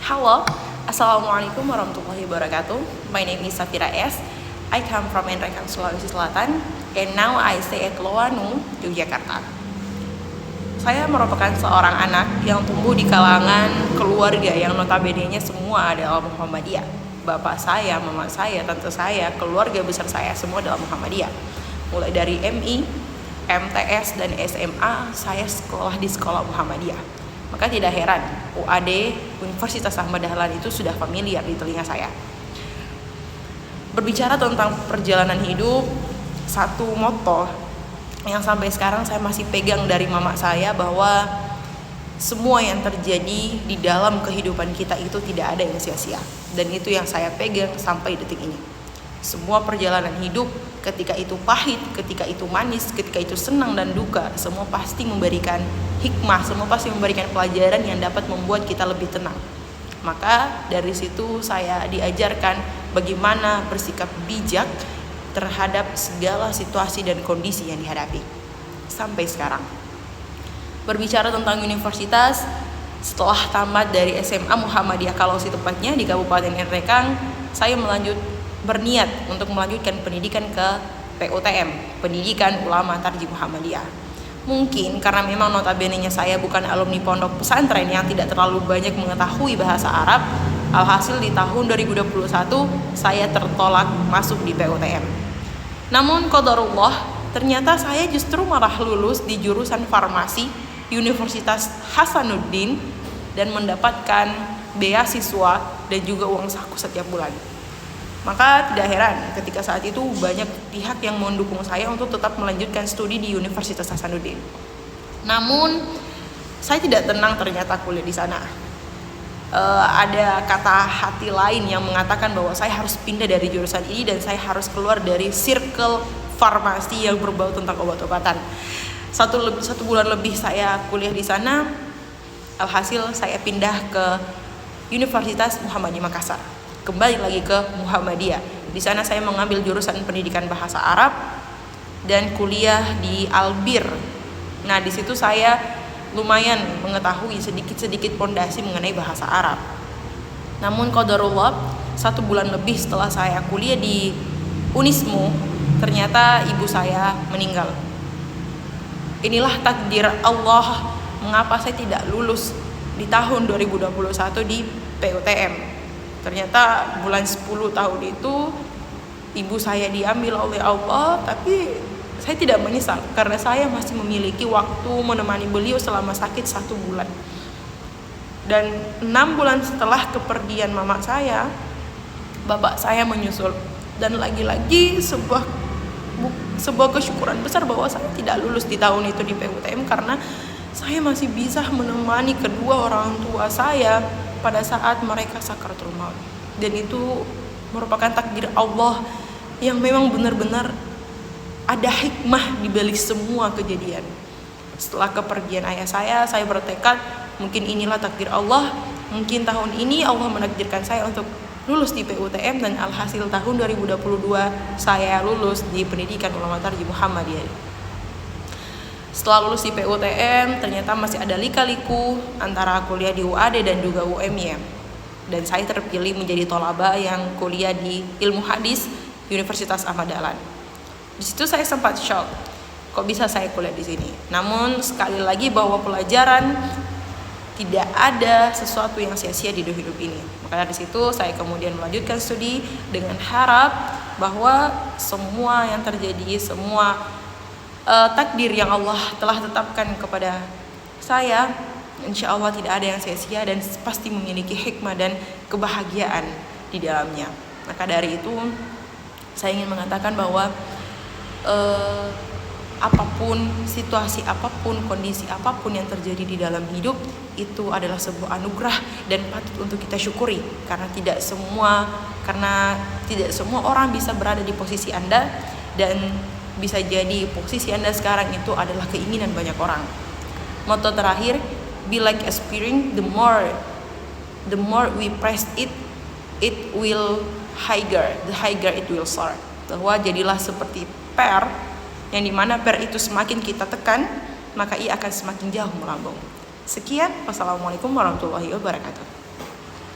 Halo, Assalamualaikum warahmatullahi wabarakatuh. My name is Safira S. I come from Enrekang, Sulawesi Selatan, and now I stay at Loanu, Yogyakarta. Saya merupakan seorang anak yang tumbuh di kalangan keluarga yang notabene-nya semua adalah Muhammadiyah. Bapak saya, mama saya, tante saya, keluarga besar saya semua adalah Muhammadiyah. Mulai dari MI, MTS, dan SMA, saya sekolah di sekolah Muhammadiyah. Maka tidak heran UAD Universitas Ahmad Dahlan itu sudah familiar di telinga saya. Berbicara tentang perjalanan hidup, satu moto yang sampai sekarang saya masih pegang dari mama saya, bahwa semua yang terjadi di dalam kehidupan kita itu tidak ada yang sia-sia. Dan itu yang saya pegang sampai detik ini. Semua perjalanan hidup, ketika itu pahit, ketika itu manis, ketika itu senang dan duka, semua pasti memberikan hikmah, semua pasti memberikan pelajaran yang dapat membuat kita lebih tenang. Maka dari situ saya diajarkan bagaimana bersikap bijak terhadap segala situasi dan kondisi yang dihadapi sampai sekarang. Berbicara tentang universitas, setelah tamat dari SMA Muhammadiyah Kalausi tepatnya di Kabupaten Enrekang, saya berniat untuk melanjutkan pendidikan ke PUTM, Pendidikan Ulama Tarjih Muhammadiyah. Mungkin karena memang notabene-nya saya bukan alumni pondok pesantren yang tidak terlalu banyak mengetahui bahasa Arab, alhasil di tahun 2021 saya tertolak masuk di PUTM. Namun qadarullah, ternyata saya justru malah lulus di jurusan farmasi di Universitas Hasanuddin dan mendapatkan beasiswa dan juga uang saku setiap bulan. Maka tidak heran ketika saat itu banyak pihak yang mendukung saya untuk tetap melanjutkan studi di Universitas Hasanuddin. Namun saya tidak tenang ternyata kuliah di sana. Ada kata hati lain yang mengatakan bahwa saya harus pindah dari jurusan ini dan saya harus keluar dari circle farmasi yang berbau tentang obat-obatan. Satu bulan lebih saya kuliah di sana. Alhasil saya pindah ke Universitas Muhammadiyah Makassar. Kembali lagi ke Muhammadiyah. Di sana saya mengambil jurusan pendidikan bahasa Arab dan kuliah di Albir. Nah, di situ saya lumayan mengetahui sedikit-sedikit pondasi mengenai bahasa Arab. Namun qadarullah, 1 bulan lebih setelah saya kuliah di Unismu, ternyata ibu saya meninggal. Inilah takdir Allah mengapa saya tidak lulus di tahun 2021 di PUTM. Ternyata bulan 10 tahun itu ibu saya diambil oleh Allah, tapi saya tidak menyesal karena saya masih memiliki waktu menemani beliau selama sakit 1 bulan. Dan 6 bulan setelah kepergian mama saya, bapak saya menyusul. Dan lagi-lagi sebuah kesyukuran besar bahwa saya tidak lulus di tahun itu di PUTM karena saya masih bisa menemani kedua orang tua saya pada saat mereka sakaratul maut. Dan itu merupakan takdir Allah yang memang benar-benar ada hikmah di balik semua kejadian. Setelah kepergian ayah saya bertekad, mungkin inilah takdir Allah. Mungkin tahun ini Allah menakdirkan saya untuk lulus di PUTM, dan alhasil tahun 2022 saya lulus di Pendidikan Ulama Tarjih Muhammadiyah. Setelah lulus di PUTM, ternyata masih ada lika-liku antara kuliah di UAD dan juga UMY. Dan saya terpilih menjadi tolaba yang kuliah di Ilmu Hadis Universitas Ahmad Dahlan. Di situ saya sempat shock, kok bisa saya kuliah di sini. Namun sekali lagi bahwa pelajaran tidak ada sesuatu yang sia-sia di hidup ini. Maka dari situ saya kemudian melanjutkan studi dengan harap bahwa semua yang terjadi, semua takdir yang Allah telah tetapkan kepada saya, insya Allah tidak ada yang sia-sia dan pasti memiliki hikmah dan kebahagiaan di dalamnya. Maka dari itu saya ingin mengatakan bahwa apapun situasi, apapun kondisi, apapun yang terjadi di dalam hidup, itu adalah sebuah anugerah dan patut untuk kita syukuri. Karena tidak semua orang bisa berada di posisi Anda, dan bisa jadi posisi Anda sekarang itu adalah keinginan banyak orang. Motto terakhir, be like a spring, the more we press it will higher, the higher it will soar. Bahwa jadilah seperti per, yang dimana per itu semakin kita tekan, maka ia akan semakin jauh melambung. Sekian, wassalamualaikum warahmatullahi wabarakatuh.